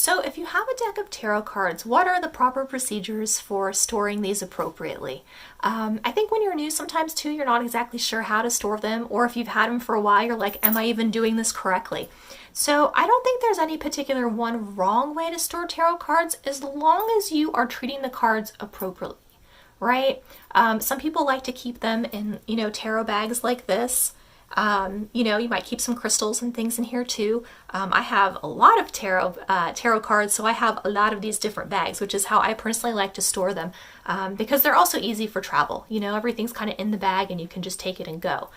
So if you have a deck of tarot cards, what are the proper procedures for storing these appropriately? I think when you're new sometimes too, you're not exactly sure how to store them, or if you've had them for a while, you're like, am I even doing this correctly? So I don't think there's any particular one wrong way to store tarot cards as long as you are treating the cards appropriately, right? Some people like to keep them in, tarot bags like this. You might keep some crystals and things in here too. I have a lot of tarot cards, so I have a lot of these different bags, which is how I personally like to store them, because they're also easy for travel. Everything's kind of in the bag and you can just take it and go.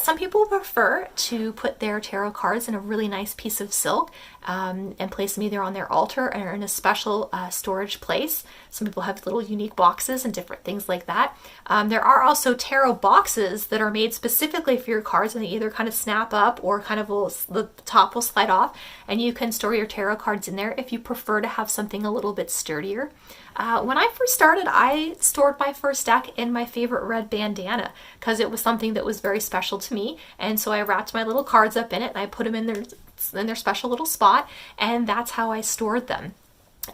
Some people prefer to put their tarot cards in a really nice piece of silk, and place them either on their altar or in a special storage place. Some people have little unique boxes and different things like that. There are also tarot boxes that are made specifically for your cards, and they either kind of snap up or kind of the top will slide off, and you can store your tarot cards in there if you prefer to have something a little bit sturdier. When I first started, I stored my first deck in my favorite red bandana because it was something that was very special to me, and so I wrapped my little cards up in it and I put them in their special little spot, and that's how I stored them.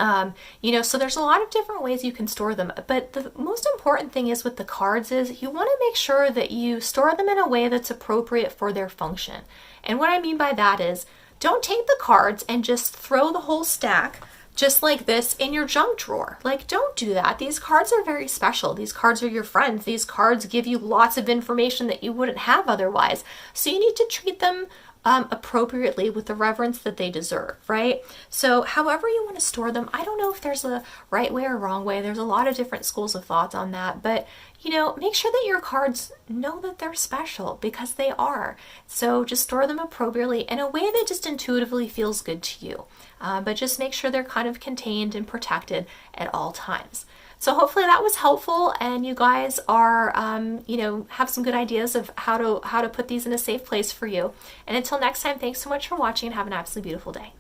So there's a lot of different ways you can store them, but the most important thing is with the cards is you want to make sure that you store them in a way that's appropriate for their function. And what I mean by that is, don't take the cards and just throw the whole stack just like this in your junk drawer. Like, don't do that. These cards are very special. These cards are your friends. These cards give you lots of information that you wouldn't have otherwise. So you need to treat them appropriately with the reverence that they deserve, right? So however you want to store them, I don't know if there's a right way or wrong way. There's a lot of different schools of thought on that, but make sure that your cards know that they're special, because they are. So just store them appropriately in a way that just intuitively feels good to you. But just make sure they're kind of contained and protected at all times. So hopefully that was helpful, and you guys are, have some good ideas of how to put these in a safe place for you. And until next time, thanks so much for watching and have an absolutely beautiful day.